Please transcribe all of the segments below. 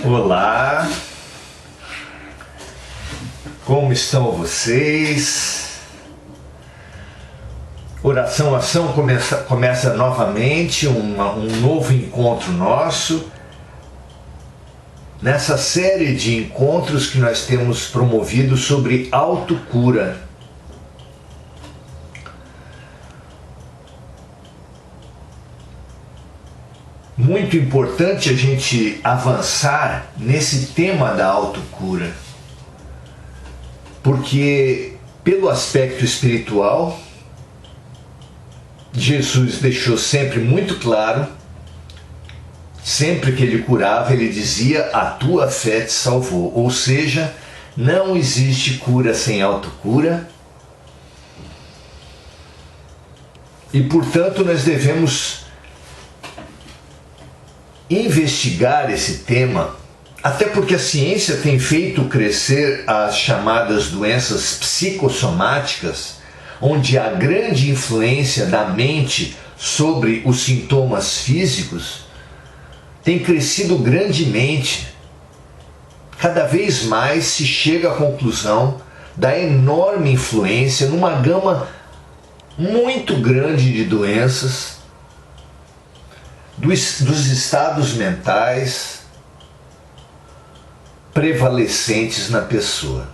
Olá, como estão vocês? Oração Ação começa novamente um novo encontro nosso, nessa série de encontros que nós temos promovido sobre autocura. Muito importante a gente avançar nesse tema da autocura, porque pelo aspecto espiritual, Jesus deixou sempre muito claro, sempre que ele curava, ele dizia: a tua fé te salvou. Ou seja, não existe cura sem autocura, e portanto nós devemos investigar esse tema, até porque a ciência tem feito crescer as chamadas doenças psicossomáticas, onde há grande influência da mente sobre os sintomas físicos, tem crescido grandemente. Cada vez mais se chega à conclusão da enorme influência numa gama muito grande de doenças, dos estados mentais prevalecentes na pessoa.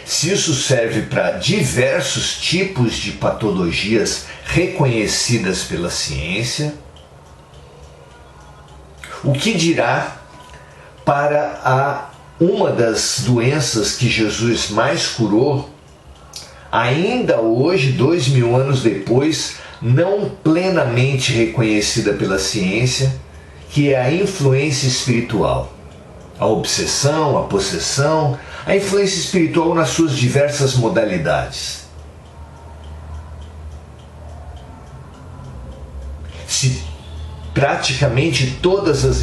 Se isso serve para diversos tipos de patologias reconhecidas pela ciência, o que dirá para uma das doenças que Jesus mais curou, ainda hoje, 2000 anos depois, não plenamente reconhecida pela ciência, que é a influência espiritual. A obsessão, a possessão, a influência espiritual nas suas diversas modalidades. Se praticamente todas as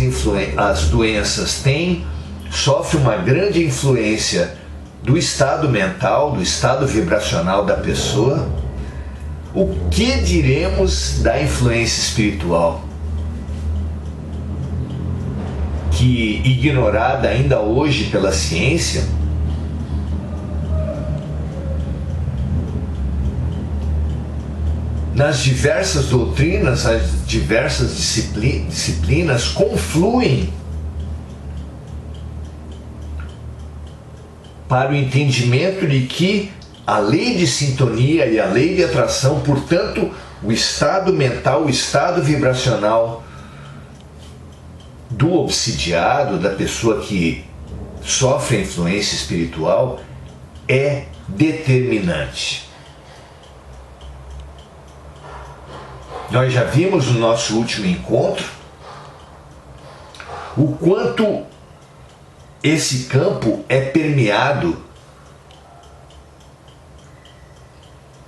doenças sofrem uma grande influência do estado mental, do estado vibracional da pessoa, o que diremos da influência espiritual, que, ignorada ainda hoje pela ciência, nas diversas doutrinas, as diversas disciplinas confluem para o entendimento de que a lei de sintonia e a lei de atração, portanto, o estado mental, o estado vibracional do obsidiado, da pessoa que sofre a influência espiritual, é determinante. Nós já vimos no nosso último encontro o quanto esse campo é permeado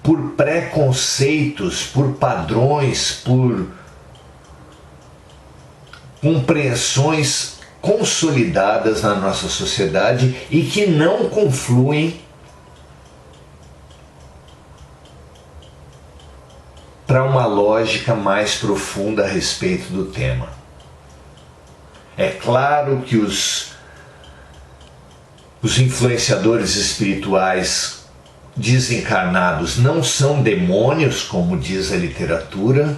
por preconceitos, por padrões, por compreensões consolidadas na nossa sociedade e que não confluem para uma lógica mais profunda a respeito do tema. É claro que os influenciadores espirituais desencarnados não são demônios, como diz a literatura,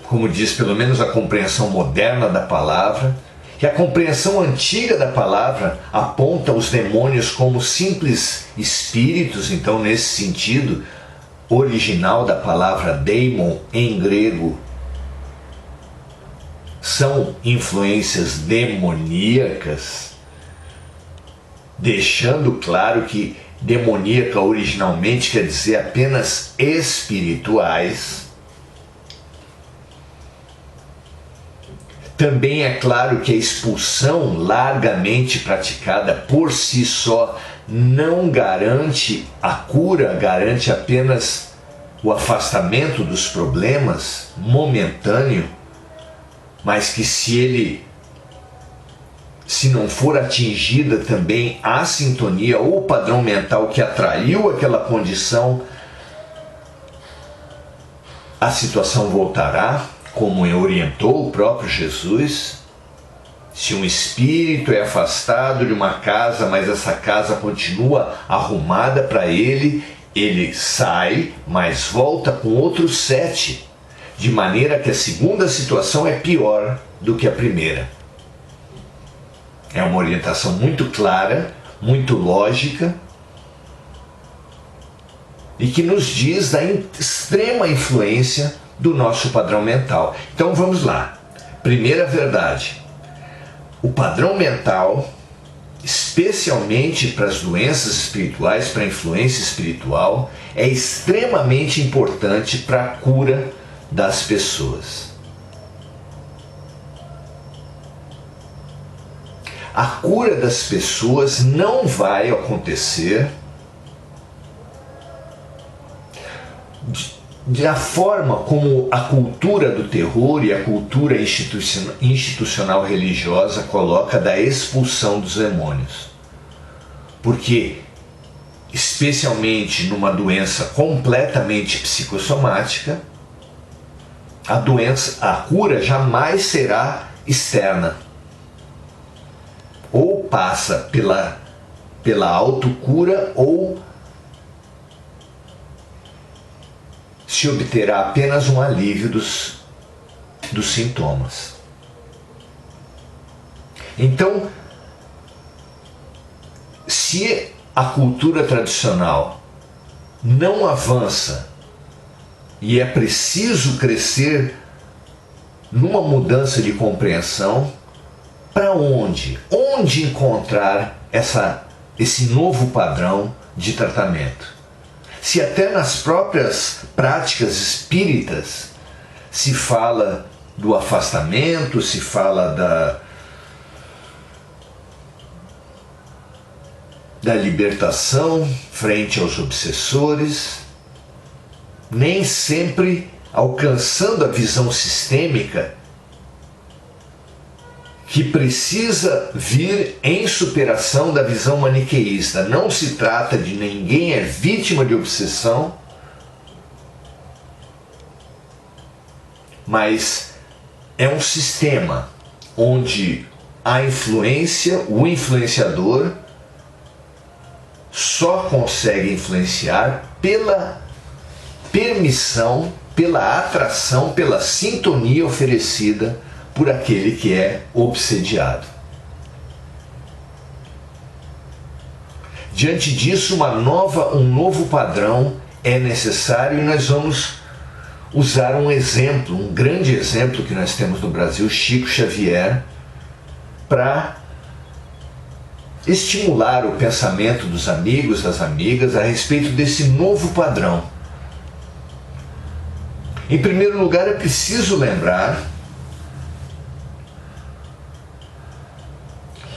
como diz pelo menos a compreensão moderna da palavra, que a compreensão antiga da palavra aponta os demônios como simples espíritos. Então, nesse sentido original da palavra daimon em grego, são influências demoníacas, deixando claro que demoníaca originalmente quer dizer apenas espirituais. Também é claro que a expulsão largamente praticada por si só não garante a cura, garante apenas o afastamento dos problemas momentâneo, mas que se não for atingida também a sintonia ou o padrão mental que atraiu aquela condição, a situação voltará, como orientou o próprio Jesus. Se um espírito é afastado de uma casa, mas essa casa continua arrumada para ele, ele sai, mas volta com outros 7, de maneira que a segunda situação é pior do que a primeira. É uma orientação muito clara, muito lógica, e que nos diz da extrema influência do nosso padrão mental. Então vamos lá. Primeira verdade. O padrão mental, especialmente para as doenças espirituais, para a influência espiritual, é extremamente importante para a cura das pessoas. A cura das pessoas não vai acontecer da forma como a cultura do terror e a cultura institucional religiosa coloca da expulsão dos demônios. Porque, especialmente numa doença completamente psicossomática, a cura jamais será externa. Ou passa pela autocura, ou se obterá apenas um alívio dos sintomas. Então, se a cultura tradicional não avança e é preciso crescer numa mudança de compreensão, para onde? Onde encontrar esse novo padrão de tratamento? Se até nas próprias práticas espíritas se fala do afastamento, se fala da libertação frente aos obsessores, nem sempre alcançando a visão sistêmica que precisa vir em superação da visão maniqueísta. Não se trata de ninguém é vítima de obsessão, mas é um sistema onde a influência, o influenciador, só consegue influenciar pela permissão, pela atração, pela sintonia oferecida por aquele que é obsediado. Diante disso, um novo padrão é necessário, e nós vamos usar um exemplo, um grande exemplo que nós temos no Brasil, Chico Xavier, para estimular o pensamento dos amigos, das amigas, a respeito desse novo padrão. Em primeiro lugar, é preciso lembrar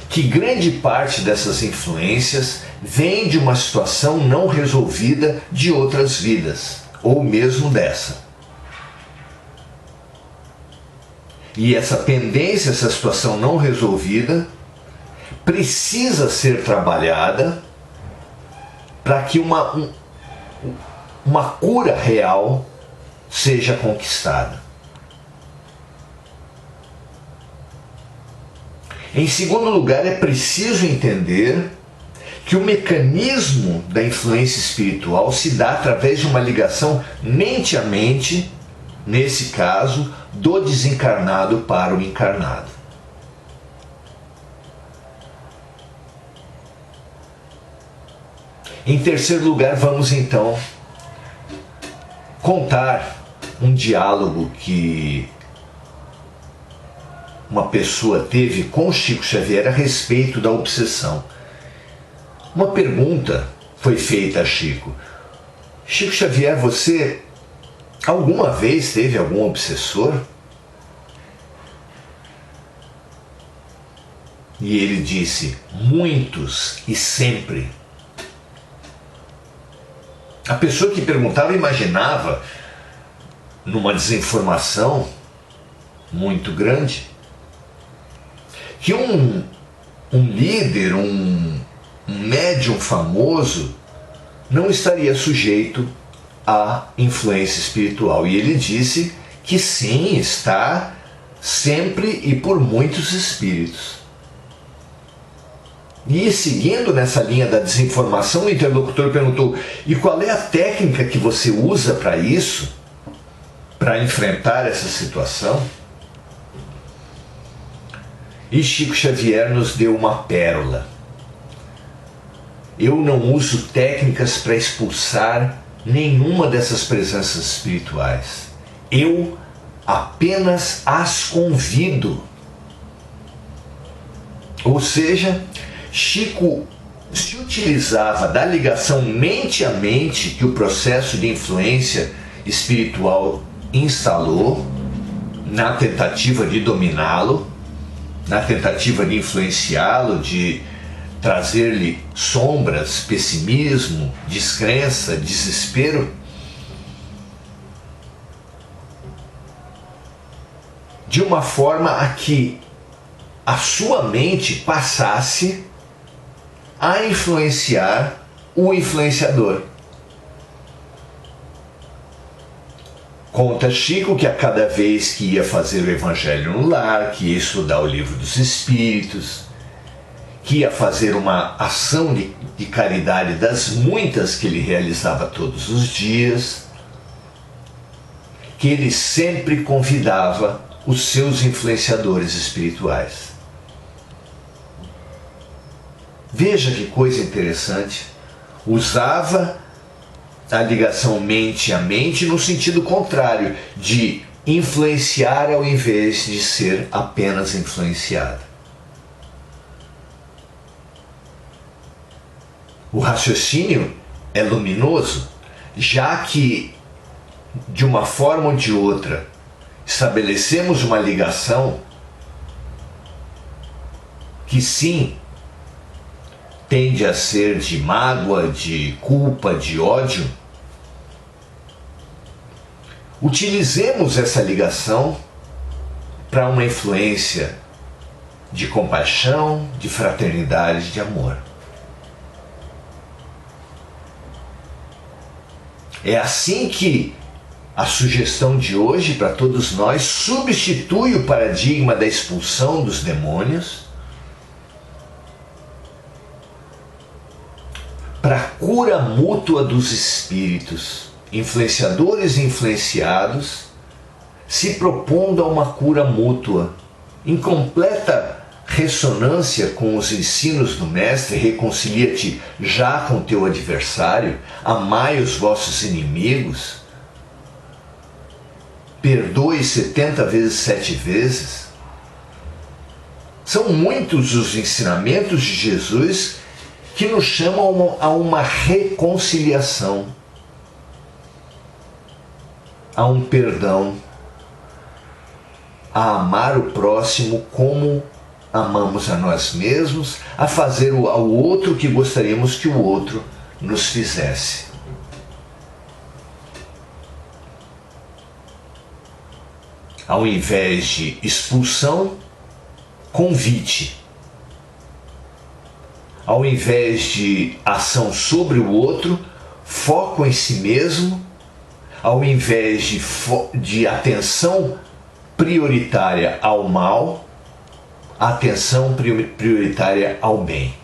que grande parte dessas influências vem de uma situação não resolvida de outras vidas, ou mesmo dessa. E essa pendência, essa situação não resolvida, precisa ser trabalhada para que uma cura real seja conquistada. Em segundo lugar, é preciso entender que o mecanismo da influência espiritual se dá através de uma ligação mente a mente, nesse caso, do desencarnado para o encarnado. Em terceiro lugar, vamos então contar um diálogo que uma pessoa teve com Chico Xavier a respeito da obsessão. Uma pergunta foi feita a Chico: Chico Xavier, você alguma vez teve algum obsessor? E ele disse: muitos e sempre. A pessoa que perguntava imaginava, numa desinformação muito grande, que um líder, um médium famoso não estaria sujeito à influência espiritual. E ele disse que sim, está sempre e por muitos espíritos. E seguindo nessa linha da desinformação, o interlocutor perguntou: e qual é a técnica que você usa para isso? Para enfrentar essa situação? E Chico Xavier nos deu uma pérola. Eu não uso técnicas para expulsar nenhuma dessas presenças espirituais. Eu apenas as convido. Ou seja, Chico se utilizava da ligação mente a mente que o processo de influência espiritual instalou na tentativa de dominá-lo, na tentativa de influenciá-lo, de trazer-lhe sombras, pessimismo, descrença, desespero. De uma forma a que a sua mente passasse a influenciar o influenciador. Conta Chico que a cada vez que ia fazer o Evangelho no Lar, que ia estudar o Livro dos Espíritos, que ia fazer uma ação de caridade das muitas que ele realizava todos os dias, que ele sempre convidava os seus influenciadores espirituais. Veja que coisa interessante. Usava a ligação mente a mente no sentido contrário, de influenciar ao invés de ser apenas influenciado. O raciocínio é luminoso, já que, de uma forma ou de outra, estabelecemos uma ligação que sim tende a ser de mágoa, de culpa, de ódio. Utilizemos essa ligação para uma influência de compaixão, de fraternidade, de amor. É assim que a sugestão de hoje para todos nós substitui o paradigma da expulsão dos demônios para a cura mútua dos espíritos, influenciadores e influenciados, se propondo a uma cura mútua, em completa ressonância com os ensinos do Mestre. Reconcilia-te já com teu adversário, amai os vossos inimigos, perdoe 70 vezes 7 vezes. São muitos os ensinamentos de Jesus que nos chamam a uma reconciliação, a um perdão, a amar o próximo como amamos a nós mesmos, a fazer ao outro o que gostaríamos que o outro nos fizesse. Ao invés de expulsão, convite. Ao invés de ação sobre o outro, foco em si mesmo. Ao invés de atenção prioritária ao mal, atenção prioritária ao bem.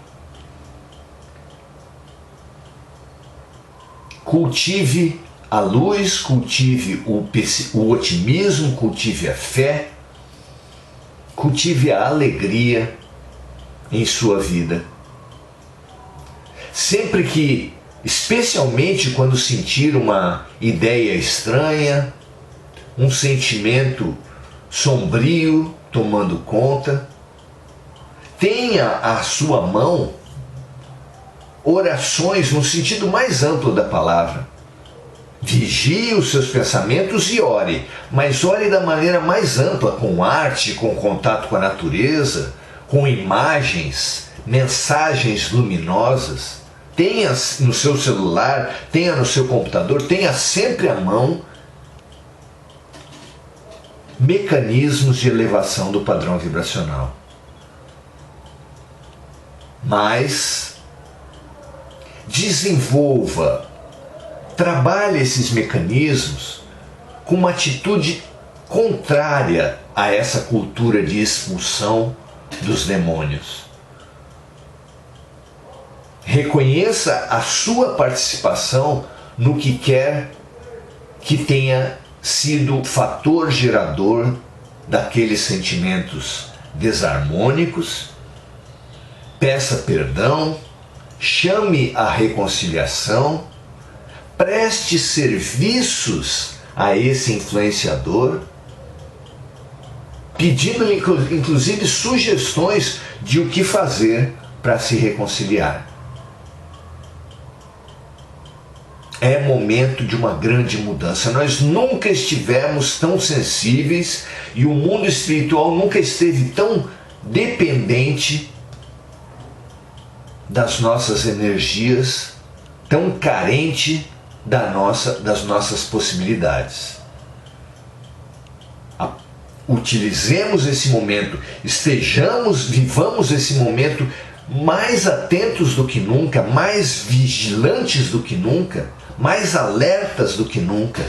Cultive a luz, cultive o otimismo, cultive a fé, cultive a alegria em sua vida. Sempre que, especialmente quando sentir uma ideia estranha, um sentimento sombrio tomando conta, tenha à sua mão orações no sentido mais amplo da palavra. Vigie os seus pensamentos e ore, mas ore da maneira mais ampla, com arte, com contato com a natureza, com imagens, mensagens luminosas. Tenha no seu celular, tenha no seu computador, tenha sempre à mão mecanismos de elevação do padrão vibracional. Mas desenvolva, trabalhe esses mecanismos com uma atitude contrária a essa cultura de expulsão dos demônios. Reconheça a sua participação no que quer que tenha sido fator gerador daqueles sentimentos desarmônicos. Peça perdão, chame a reconciliação, preste serviços a esse influenciador, pedindo-lhe inclusive sugestões de o que fazer para se reconciliar. É momento de uma grande mudança. Nós nunca estivemos tão sensíveis e o mundo espiritual nunca esteve tão dependente das nossas energias, tão carente das nossas possibilidades. Utilizemos esse momento, vivamos esse momento mais atentos do que nunca, mais vigilantes do que nunca, mais alertas do que nunca,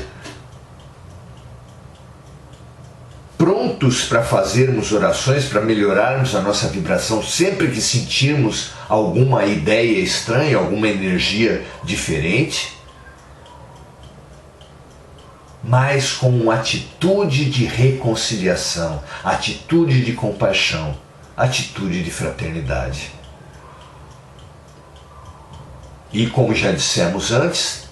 prontos para fazermos orações, para melhorarmos a nossa vibração sempre que sentirmos alguma ideia estranha, alguma energia diferente, mas com uma atitude de reconciliação, atitude de compaixão, atitude de fraternidade. E como já dissemos antes,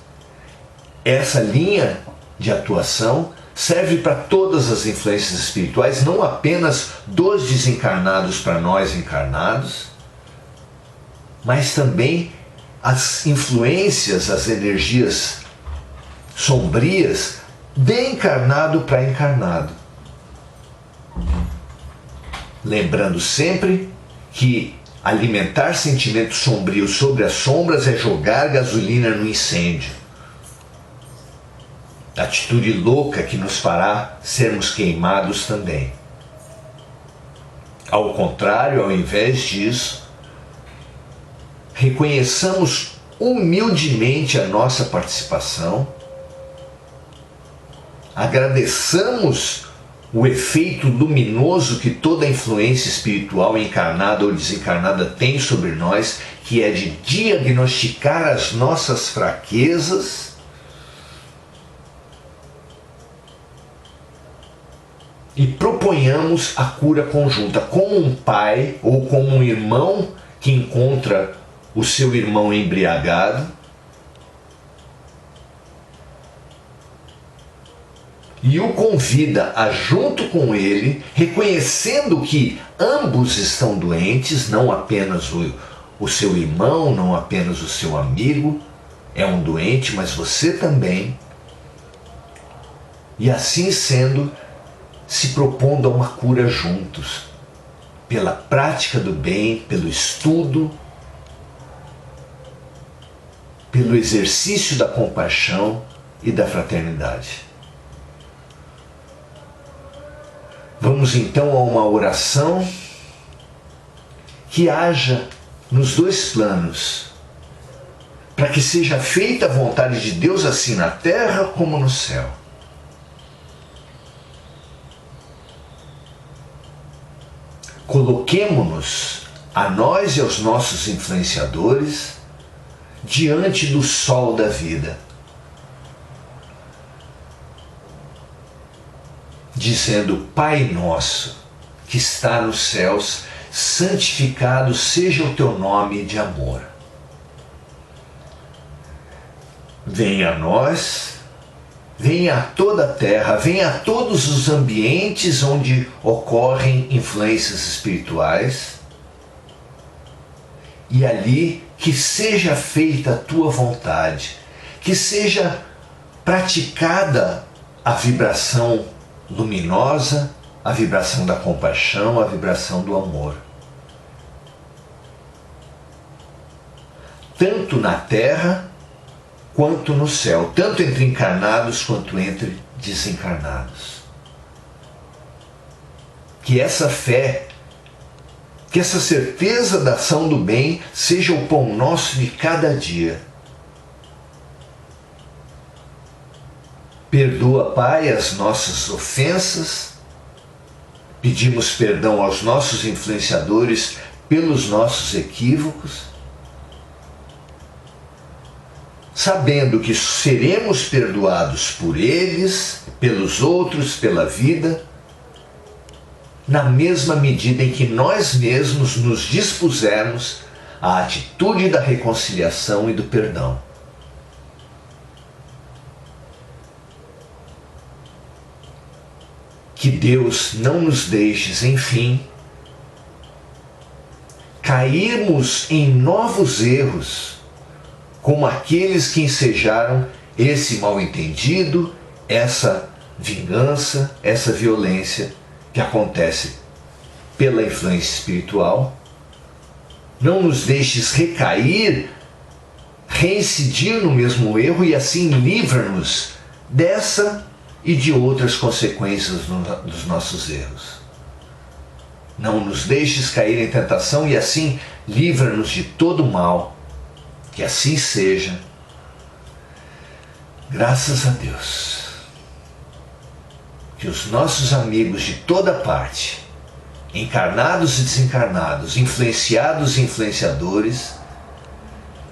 essa linha de atuação serve para todas as influências espirituais, não apenas dos desencarnados para nós encarnados, mas também as influências, as energias sombrias de encarnado para encarnado. Lembrando sempre que alimentar sentimentos sombrios sobre as sombras é jogar gasolina no incêndio. Atitude louca que nos fará sermos queimados também. Ao contrário, ao invés disso, reconheçamos humildemente a nossa participação, agradeçamos o efeito luminoso que toda influência espiritual encarnada ou desencarnada tem sobre nós, que é de diagnosticar as nossas fraquezas e proponhamos a cura conjunta, como um pai ou como um irmão que encontra o seu irmão embriagado e o convida a, junto com ele, reconhecendo que ambos estão doentes, não apenas o seu irmão, não apenas o seu amigo é um doente, mas você também. E assim sendo, se propondo a uma cura juntos, pela prática do bem, pelo estudo, pelo exercício da compaixão e da fraternidade. Vamos então a uma oração que haja nos dois planos, para que seja feita a vontade de Deus assim na terra como no céu. Coloquemo-nos, a nós e aos nossos influenciadores, diante do sol da vida, dizendo: Pai nosso, que está nos céus, santificado seja o teu nome de amor. Venha a nós, venha a toda a terra, venha a todos os ambientes onde ocorrem influências espirituais, e ali que seja feita a tua vontade, que seja praticada a vibração luminosa, a vibração da compaixão, a vibração do amor. Tanto na terra quanto no céu, tanto entre encarnados quanto entre desencarnados. Que essa fé, que essa certeza da ação do bem seja o pão nosso de cada dia. Perdoa, Pai, as nossas ofensas. Pedimos perdão aos nossos influenciadores pelos nossos equívocos, sabendo que seremos perdoados por eles, pelos outros, pela vida, na mesma medida em que nós mesmos nos dispusermos à atitude da reconciliação e do perdão. Que Deus não nos deixe, enfim, cairmos em novos erros, como aqueles que ensejaram esse mal-entendido, essa vingança, essa violência que acontece pela influência espiritual. Não nos deixes recair, reincidir no mesmo erro e assim livra-nos dessa e de outras consequências dos nossos erros. Não nos deixes cair em tentação e assim livra-nos de todo mal. Que assim seja. Graças a Deus. Que os nossos amigos de toda parte, encarnados e desencarnados, influenciados e influenciadores,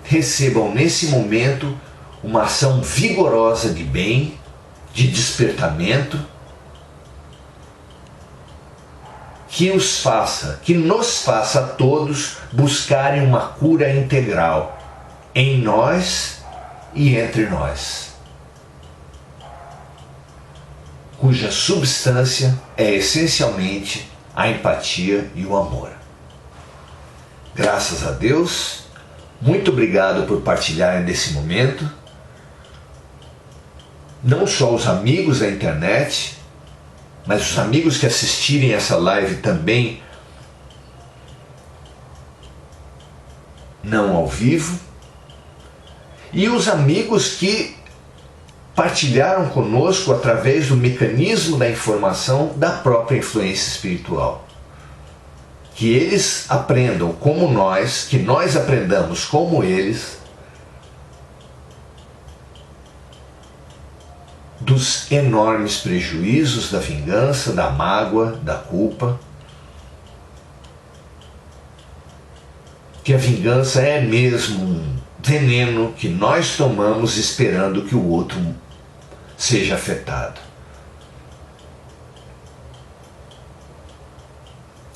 recebam nesse momento uma ação vigorosa de bem, de despertamento, que nos faça a todos buscarem uma cura integral em nós e entre nós, cuja substância é essencialmente a empatia e o amor. Graças a Deus, muito obrigado por partilharem desse momento. Não só os amigos da internet, mas os amigos que assistirem essa live também, não ao vivo, e os amigos que partilharam conosco através do mecanismo da informação da própria influência espiritual. Que eles aprendam como nós, que nós aprendamos como eles, dos enormes prejuízos da vingança, da mágoa, da culpa. Que a vingança é mesmo um veneno que nós tomamos esperando que o outro seja afetado.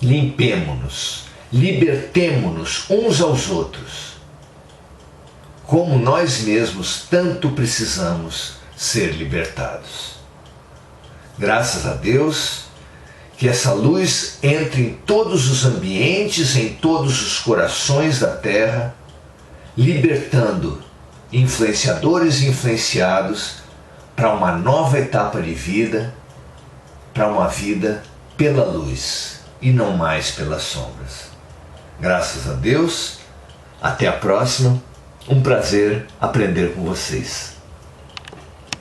Limpemo-nos, libertemo-nos uns aos outros, como nós mesmos tanto precisamos ser libertados. Graças a Deus, que essa luz entre em todos os ambientes, em todos os corações da Terra, libertando influenciadores e influenciados para uma nova etapa de vida, para uma vida pela luz e não mais pelas sombras. Graças a Deus, até a próxima, um prazer aprender com vocês.